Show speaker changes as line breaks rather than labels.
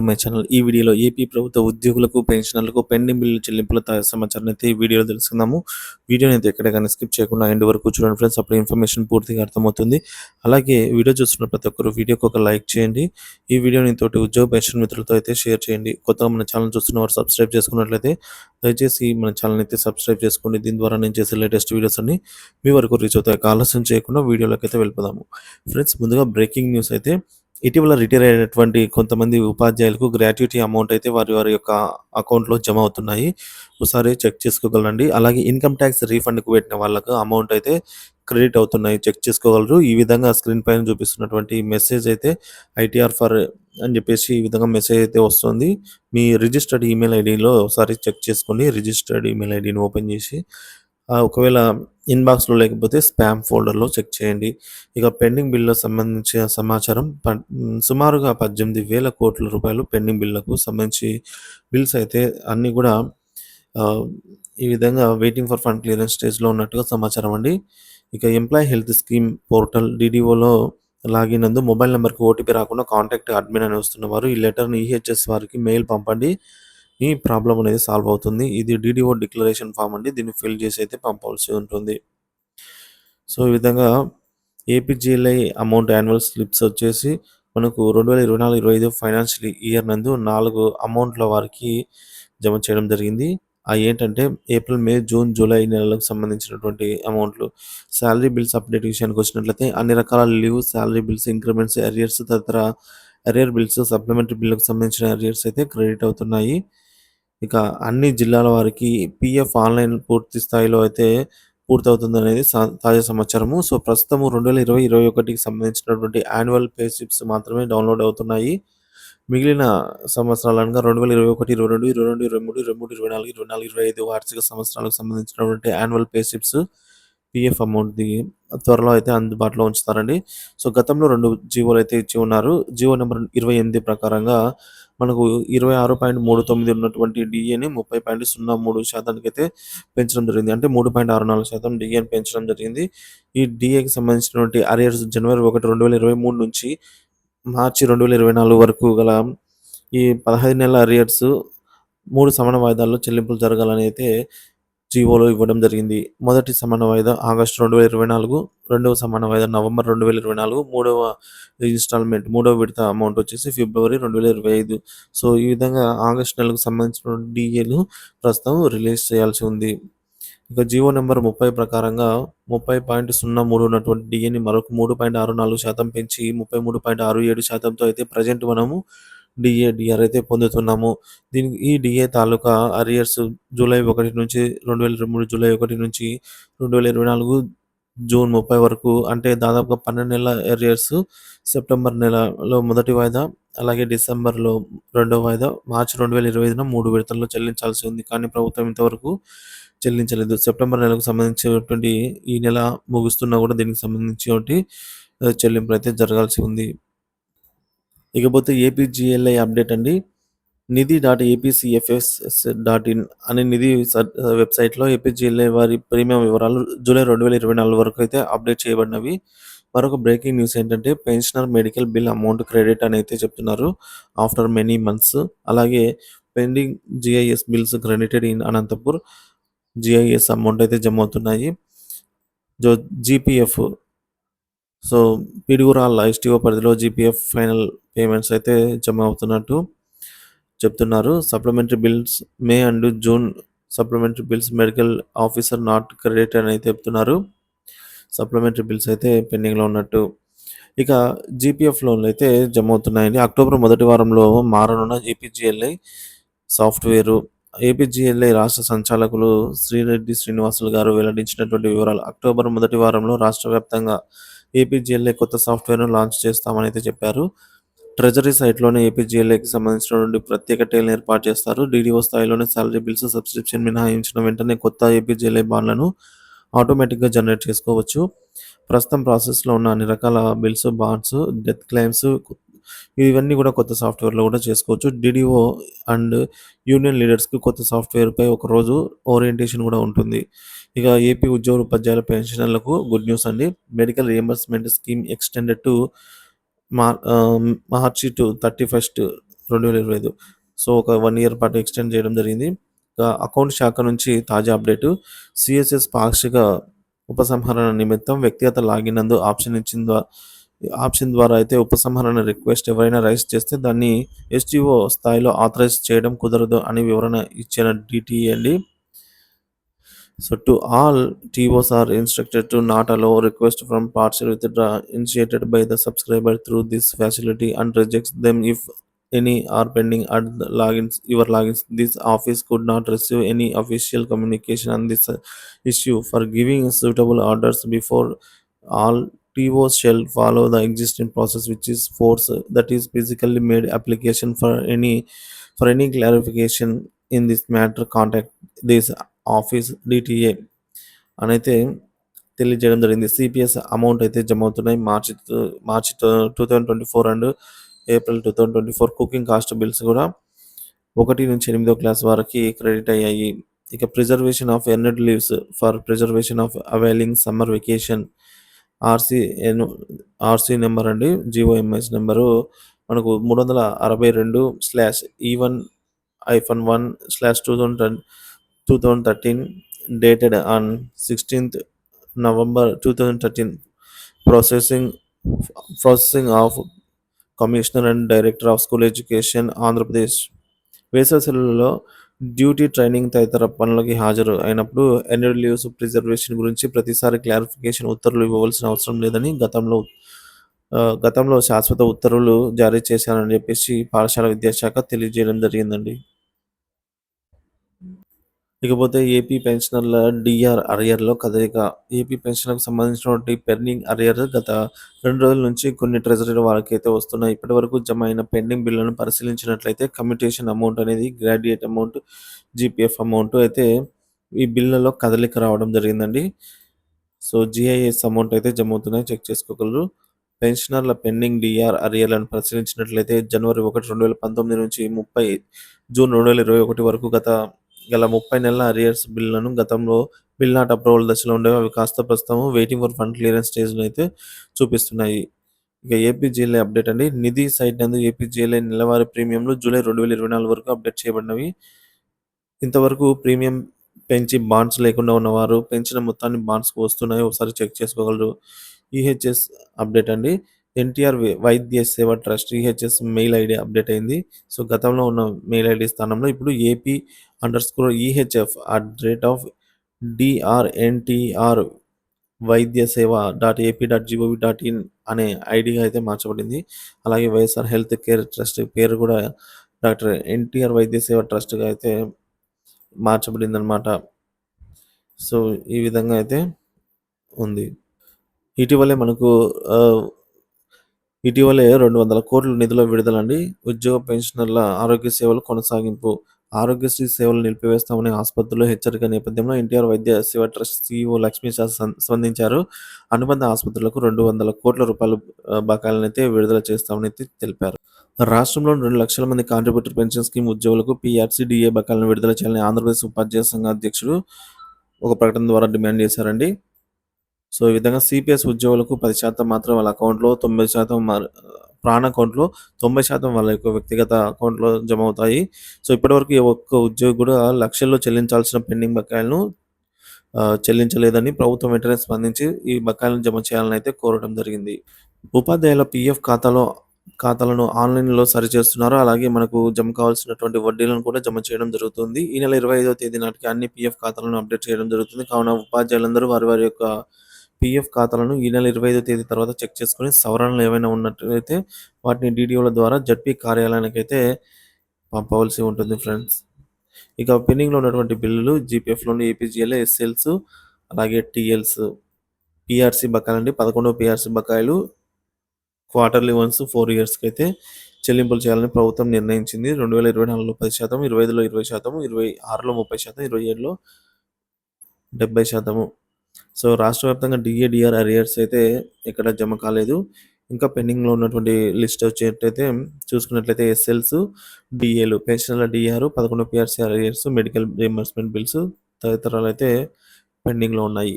My channel. ఈ వీడియోలో AP ప్రభుత్వ ఉద్యోగులకు, పెన్షనర్లకు పెండింగ్ బిల్లుల చెల్లింపుల సమాచారాన్ని అయితే ఈ వీడియోలో తెలుసుకుందాము. వీడియోని అయితే ఎక్కడ కానీ స్కిప్ చేయకుండా ఎండ్ వరకు చూడండి ఫ్రెండ్స్. అప్పుడు ఇన్ఫర్మేషన్ పూర్తిగా అర్థమవుతుంది. అలాగే వీడియో చూస్తున్న ప్రతి ఒక్కరు వీడియోకి ఒక లైక్ చేయండి. ఈ వీడియోని తోటి ఉద్యోగ పెన్షన్ మిత్రులతో అయితే షేర్ చేయండి. కొత్తగా మన ఛానల్ చూస్తున్న వారు సబ్స్క్రైబ్ చేసుకున్నట్లయితే దయచేసి మన ఛానల్ అయితే సబ్స్క్రైబ్ చేసుకోండి. దీని ద్వారా నేను చేసే లేటెస్ట్ వీడియోస్ అన్ని మీ వరకు రీచ్ అవుతాయి. ఆలస్యం చేయకుండా వీడియోలోకి అయితే వెళ్ళిపోదాము. ఫ్రెండ్స్, ముందుగా బ్రేకింగ్ న్యూస్ అయితే ఇటీవల రిటైర్ అయినటువంటి కొంతమంది ఉపాధ్యాయులకు గ్రాట్యుటీ అమౌంట్ అయితే వారి వారి యొక్క అకౌంట్‌లో జమ అవుతున్నాయి. ఒకసారి చెక్ చేసుకోగలరండి. అలాగే ఇన్‌కమ్ టాక్స్ రీఫండ్‌కి పెట్టిన వాళ్ళకు అమౌంట్ అయితే క్రెడిట్ అవుతున్నాయి. చెక్ చేసుకోగలరు. ఈ విధంగా స్క్రీన్ పైన చూపిస్తున్నటువంటి మెసేజ్ అయితే ఐటీఆర్ ఫర్ అని చెప్పేసి ఈ విధంగా మెసేజ్ అయితే వస్తుంది. మీ రిజిస్టర్డ్ ఈమెయిల్ ఐడీలో ఒకసారి చెక్ చేసుకోండి. రిజిస్టర్డ్ ఈమెయిల్ ఐడీని ఓపెన్ చేసి ఒకవేళ ఇన్బాక్స్‌లో లేకపోతే స్పామ్ ఫోల్డర్‌లో చెక్ చేయండి. ఇక పెండింగ్ బిల్లులకు సంబంధించిన సమాచారం సుమారుగా 18,000 కోట్ల రూపాయలు పెండింగ్ బిల్లులకు సంబంధించి బిల్స్ అయితే అన్నీ కూడా ఆహ్, ఈ విధంగా వెయిటింగ్ ఫర్ ఫండ్ క్లియరెన్స్ స్టేజ్‌లో ఉన్నట్టుగా సమాచారం అండి. ఇక ఎంప్లాయీ హెల్త్ స్కీమ్ పోర్టల్ డీడీఓలో లాగిన్ నందు మొబైల్ నంబర్‌కి ఓటీపీ రాకుండా కాంటాక్ట్ అడ్మిన్ అని వస్తున్నవారు ఈ లెటర్‌ని ఈహెచ్ఎస్ వారికి మెయిల్ పంపండి. మీ ప్రాబ్లమ్ అనేది సాల్వ్ అవుతుంది. ఇది డీడీఓ డిక్లరేషన్ ఫామ్ అండి. దీన్ని ఫిల్ చేసి అయితే పంపాల్సి ఉంటుంది. సో, ఈ విధంగా ఏపీజీఎల్ఐ అమౌంట్ యాన్యువల్ స్లిప్స్ వచ్చేసి మనకు 2024, 25 ఫైనాన్షియల్ ఇయర్ నందు 4 అమౌంట్‌ల వారికి జమ చేయడం జరిగింది. ఏంటంటే ఏప్రిల్, మే, జూన్, జూలై నెలలకు సంబంధించినటువంటి అమౌంట్‌లు. సాలరీ బిల్స్ అప్డేట్ విషయానికి వచ్చినట్లయితే అన్ని రకాల leave, salary bills, increments, arrears తదితర అరియర్ బిల్స్, సప్లిమెంటరీ బిల్లుకు సంబంధించిన అరియర్స్ అయితే క్రెడిట్ అవుతున్నాయి. ఇక అన్ని జిల్లాల వారికి పీఎఫ్ ఆన్‌లైన్ పూర్తి స్థాయిలో అయితే పూర్తవుతుందనేది తాజా సమాచారము. సో, ప్రస్తుతము 2020, 21కి సంబంధించినటువంటి యాన్యువల్ పే స్లిప్స్ మాత్రమే డౌన్‌లోడ్ అవుతున్నాయి. మిగిలిన సంవత్సరాలు అనగా 2021, 22, 22, 23, 23, 24, 24, 25 ఆర్థిక సంవత్సరాలకు సంబంధించినటువంటి యాన్యువల్ పే స్లిప్స్ పీఎఫ్ అమౌంట్‌ది త్వరలో అయితే అందుబాటులో ఉంచుతారండి. సో, గతంలో 2 జీవోలైతే ఇచ్చి ఉన్నారు. జీవో నంబర్ 28 ప్రకారంగా మనకు 26.39 ఉన్నటువంటి డీఏని 30.03% అయితే పెంచడం జరిగింది. అంటే 3.64% డీఏని పెంచడం జరిగింది. ఈ డీఏకి సంబంధించినటువంటి అరియర్స్ జనవరి 1, 2023 నుంచి మార్చి 2024 వరకు గల ఈ 15 నెలల అరియర్స్ 3 సమాన వాయిదాల్లో చెల్లింపులు జరగాలని అయితే జీవోలో ఇవ్వడం జరిగింది. మొదటి సమాన వాయిదా ఆగస్టు 2024, రెండవ సమాన వాయిదా నవంబర్ 2024, మూడవ ఇన్‌స్టాల్‌మెంట్ మూడవ విడత అమౌంట్ వచ్చేసి ఫిబ్రవరి 2025. సో, ఈ విధంగా ఆగస్టు నెలకు సంబంధించిన డీఏలు ప్రస్తుతం రిలీజ్ చేయాల్సి ఉంది. ఇక జీవో నంబర్ 30 ప్రకారంగా 30.03 ఉన్నటువంటి డీఏని మరొక 3.64% పెంచి 33.67%తో అయితే ప్రెజెంట్ మనము డీఆర్ అయితే పొందుతున్నాము. ఈ డీఏ తాలూకా అరియర్స్ జూలై 1 నుంచి 2023 జూలై 1 నుంచి 2024 జూన్ 30 వరకు అంటే దాదాపుగా 12 నెలల అరియర్స్. సెప్టెంబర్ నెలలో మొదటి వాయిదా, అలాగే డిసెంబర్‌లో రెండో వాయిదా, మార్చి 2025న 3 విడతల్లో చెల్లించాల్సి ఉంది. కానీ ప్రభుత్వం ఇంతవరకు చెల్లించలేదు. సెప్టెంబర్ నెలకు సంబంధించినటువంటి ఈ నెల ముగుస్తున్నా కూడా దీనికి సంబంధించినటువంటి చెల్లింపులైతే జరగాల్సి ఉంది. ఇకపోతే ఏపీజీఎల్ఐ అప్డేట్ అండి. నిధి.ఏపీసీఎఫ్ఎస్.ఇన్ అనే నిధి వెబ్‌సైట్‌లో ఏపీజీఎల్ఐ వారి ప్రీమియం వివరాలు జూలై 2024 వరకు అయితే అప్డేట్ చేయబడినవి. మరొక బ్రేకింగ్ న్యూస్ ఏంటంటే pensioner medical bill amount credit అని అయితే చెప్తున్నారు. After many months. అలాగే pending GIS bills credited in Anantapur. GIS amount అయితే జమ అవుతున్నాయి. జీపీఎఫ్ సో, పిడుగురాళ్ల ఎస్టీఓ పరిధిలో జీపీఎఫ్ ఫైనల్ పేమెంట్స్ అయితే జమ అవుతున్నట్టు చెప్తున్నారు. Supplementary bills May and June supplementary bills medical officer not credit అని అయితే చెప్తున్నారు. సప్లిమెంటరీ బిల్స్ అయితే పెండింగ్‌లో ఉన్నట్టు. ఇక జీపీఎఫ్ లోన్లు అయితే జమ అవుతున్నాయండి. అక్టోబర్ మొదటి వారంలో మారనున్న ఏపీజీఎల్ఐ సాఫ్ట్‌వేరు. ఏపీజీఎల్ఐ రాష్ట్ర సంచాలకులు శ్రీరెడ్డి శ్రీనివాసులు గారు వెల్లడించినటువంటి వివరాలు. అక్టోబర్ మొదటి వారంలో రాష్ట్ర వ్యాప్తంగా ఏపీజీఎల్ఐ కొత్త సాఫ్ట్‌వేర్‌ను లాంచ్ చేస్తామని అయితే చెప్పారు. ట్రెజరీ సైట్‌లోనే ఏపీజీఎల్ఐకి సంబంధించినటువంటి ప్రత్యేక టేల్‌ని ఏర్పాటు చేస్తారు. డీడీఓ స్థాయిలోనే సాలరీ బిల్స్, సబ్స్క్రిప్షన్ మినహాయించిన వెంటనే కొత్త ఏపీజీఎల్ఐ బాండ్లను ఆటోమేటిక్‌గా జనరేట్ చేసుకోవచ్చు. ప్రస్తుతం ప్రాసెస్‌లో ఉన్న అన్ని రకాల బిల్స్, బాండ్స్, డెత్ క్లెయిమ్స్ ఇవన్నీ కూడా కొత్త సాఫ్ట్‌వేర్‌లో కూడా చేసుకోవచ్చు. డీడీఓ అండ్ యూనియన్ లీడర్స్‌కి కొత్త సాఫ్ట్‌వేర్‌పై ఒకరోజు ఓరియంటేషన్ కూడా ఉంటుంది. ఇక ఏపీ ఉద్యోగులు, ఉపాధ్యాయుల పెన్షనర్లకు గుడ్ న్యూస్ అండి. Medical reimbursement scheme extended to March 31, 2025. So, ఒక 1 ఇయర్ పాటు ఎక్స్‌టెండ్ చేయడం జరిగింది. అకౌంట్ శాఖ నుంచి తాజా అప్డేటు. సీఎస్ఎస్ పాక్షిక ఉపసంహరణ నిమిత్తం వ్యక్తిగత లాగిన్ నందు ఆప్షన్ ద్వారా అయితే ఉపసంహరణ రిక్వెస్ట్ ఎవరైనా రైజ్ చేస్తే దాన్ని ఎస్‌టిఓ స్థాయిలో ఆథరైజ్ చేయడం కుదరదు అని వివరణ ఇచ్చిన డీటీఏ అండి. So to all, TOs are instructed to not allow requests from partial withdrawal initiated by the subscriber through this facility and rejects them if any are pending at the your logins. This office could not receive any official communication on this issue. For giving suitable orders before all, TOs shall follow the existing process, which is force that is physically made application for any clarification in this matter. Contact this office DTA అనైతే తెలియజేయడం జరిగింది. CPS amount అయితే జమ అవుతున్నాయి. మార్చి 2024 and April 2024 cooking cost bills కూడా 1 నుంచి 8వ క్లాస్ వరకు క్రెడిట్ అయ్యాయి. ఇక preservation of earned leaves for preservation of availing summer vacation RC number అండి, జిఓఎంఎస్ నెంబరు మనకు 362-1-1/2013 dated on 16th November 2013. Processing of Commissioner and Director of School Education, Andhra Pradesh. వేసవి సెలవులలో డ్యూటీ, ట్రైనింగ్ తదితర పనులకి హాజరు అయినప్పుడు ఎర్న్డ్ లీవ్స్ ప్రిజర్వేషన్ గురించి ప్రతిసారి క్లారిఫికేషన్ ఉత్తర్వులు ఇవ్వవలసిన అవసరం లేదని గతంలో శాశ్వత ఉత్తర్వులు జారీ చేశారని చెప్పేసి పాఠశాల విద్యాశాఖ తెలియజేయడం జరిగిందండి. ఇకపోతే ఏపీ పెన్షనర్ల డిఆర్ అరియర్‌లో కదలిక. ఏపీ పెన్షన్‌లకు సంబంధించినటువంటి పెండింగ్ అరియర్ గత 2 రోజుల నుంచి కొన్ని ట్రెజరీ వారికైతే వస్తున్నాయి. ఇప్పటివరకు జమ అయిన పెండింగ్ బిల్లులను పరిశీలించినట్లయితే కమ్యూటేషన్ అమౌంట్ అనేది, గ్రాడ్యుయేట్ అమౌంట్, జీపీఎఫ్ అమౌంట్ అయితే ఈ బిల్లులో కదలిక రావడం జరిగిందండి. సో, జీఐఎస్ అమౌంట్ అయితే జమ అవుతున్నాయి, చెక్ చేసుకోగలరు. పెన్షనర్ల పెండింగ్ డిఆర్ అరియర్‌లను పరిశీలించినట్లయితే జనవరి 1, 2019 నుంచి జూన్ 2021 వరకు గల 30 నెలల అరియర్స్ బిల్లులను గతంలో బిల్ నాట్ అప్రూవల్ దశలో ఉండేవి. అవి కాస్త ప్రస్తుతం వెయిటింగ్ ఫర్ ఫండ్ క్లియరెన్స్ స్టేజ్‌లో అయితే చూపిస్తున్నాయి. ఇక ఏపీజీఎల్ఐ అప్డేట్ అండి. నిధి సైట్ నందు ఏపీజీఎల్ఐ నెలవారీ ప్రీమియంలు జూలై 2024 వరకు అప్డేట్ చేయబడినవి. ఇంతవరకు ప్రీమియం పెంచి బాండ్స్ లేకుండా ఉన్నవారు పెంచిన మొత్తాన్ని బాండ్స్‌కు వస్తున్నాయో ఒకసారి చెక్ చేసుకోగలరు. ఈహెచ్ఎస్ అప్డేట్ అండి. ఎన్టీఆర్ వైద్య సేవ trust EHS mail ID update అయింది. సో, గతంలో ఉన్న మెయిల్ ఐడి స్థానంలో ఇప్పుడు AP_EHF@DRNTR వైద్యసేవ.AP.gov.in అనే ఐడిగా అయితే మార్చబడింది. అలాగే వైఎస్ఆర్ హెల్త్ కేర్ ట్రస్ట్ పేరు కూడా డాక్టర్ ఎన్టీఆర్ వైద్య సేవ ట్రస్ట్‌గా అయితే మార్చబడిందనమాట. సో, ఈ విధంగా అయితే ఉంది. ఇటీవలే 200 కోట్ల నిధుల విడుదలండి. ఉద్యోగ పెన్షనర్ల ఆరోగ్య సేవలు కొనసాగింపు. ఆరోగ్యశ్రీ సేవలు నిలిపివేస్తామని ఆసుపత్రుల్లో హెచ్చరిక నేపథ్యంలో ఎన్టీఆర్ వైద్య సేవ ట్రస్ట్ సీఈఓ లక్ష్మీశాస్త్రి స్పందించారు. అనుబంధ ఆసుపత్రులకు 200 కోట్ల రూపాయల బకాయిలనైతే విడుదల చేస్తామని అయితే తెలిపారు. రాష్ట్రంలోని 2 లక్షల మంది కాంట్రిబ్యూటరీ పెన్షన్ స్కీమ్ ఉద్యోగులకు పీఆర్సీ, డీఏ బకాయిలను విడుదల చేయాలని ఆంధ్రప్రదేశ్ ఉపాధ్యాయ సంఘ అధ్యక్షుడు ఒక ప్రకటన ద్వారా డిమాండ్ చేశారండి. సో, ఈ విధంగా సిపిఎస్ ఉద్యోగులకు 10% మాత్రం వాళ్ళ అకౌంట్‌లో, 90% ప్రాణ అకౌంట్‌లో, 90% వాళ్ళ యొక్క వ్యక్తిగత అకౌంట్‌లో జమ అవుతాయి. సో, ఇప్పటివరకు ఏ ఒక్క ఉద్యోగి కూడా లక్షల్లో చెల్లించాల్సిన పెండింగ్ బకాయిలను చెల్లించలేదని ప్రభుత్వం వెంటనే స్పందించి ఈ బకాయిలను జమ చేయాలని అయితే కోరడం జరిగింది. ఉపాధ్యాయుల పీఎఫ్ ఖాతాలను ఆన్‌లైన్‌లో సరిచేస్తున్నారు. అలాగే మనకు జమ కావాల్సినటువంటి వడ్డీలను కూడా జమ చేయడం జరుగుతుంది. ఈ నెల 25వ తేదీ నాటికి అన్ని పీఎఫ్ ఖాతాలను అప్డేట్ చేయడం జరుగుతుంది. కావున ఉపాధ్యాయులందరూ వారి యొక్క పీఎఫ్ ఖాతాలను ఈ నెల 25వ తేదీ తర్వాత చెక్ చేసుకొని సవరణలు ఏవైనా ఉన్నట్లయితే వాటిని డీడీఓల ద్వారా జడ్పీ కార్యాలయానికైతే పంపవలసి ఉంటుంది ఫ్రెండ్స్. ఇక పెండింగ్‌లో ఉన్నటువంటి బిల్లులు జీపీఎఫ్‌లోని ఏపీజీఎల్ఐ, ఎస్ఎల్స్, అలాగే టీఎల్స్, పీఆర్సీ బకాయిలండి. 11వ పీఆర్సీ బకాయిలు క్వార్టర్లీ వన్స్ 4 ఇయర్స్‌కి అయితే చెల్లింపులు చేయాలని ప్రభుత్వం నిర్ణయించింది. 2024లో 10%, 25లో 20%, 26లో 30%, 27లో 70%. సో, రాష్ట్ర వ్యాప్తంగా డీఏ, డీఆర్ అరియర్స్ అయితే ఎక్కడ జమ కాలేదు. ఇంకా పెండింగ్‌లో ఉన్నటువంటి లిస్ట్ వచ్చేటైతే చూసుకున్నట్లయితే ఎస్ఎల్స్, డీఏలు, పెన్షనర్ల DR, 11 PRC arrears, medical reimbursement bills తదితరాలైతే పెండింగ్‌లో ఉన్నాయి.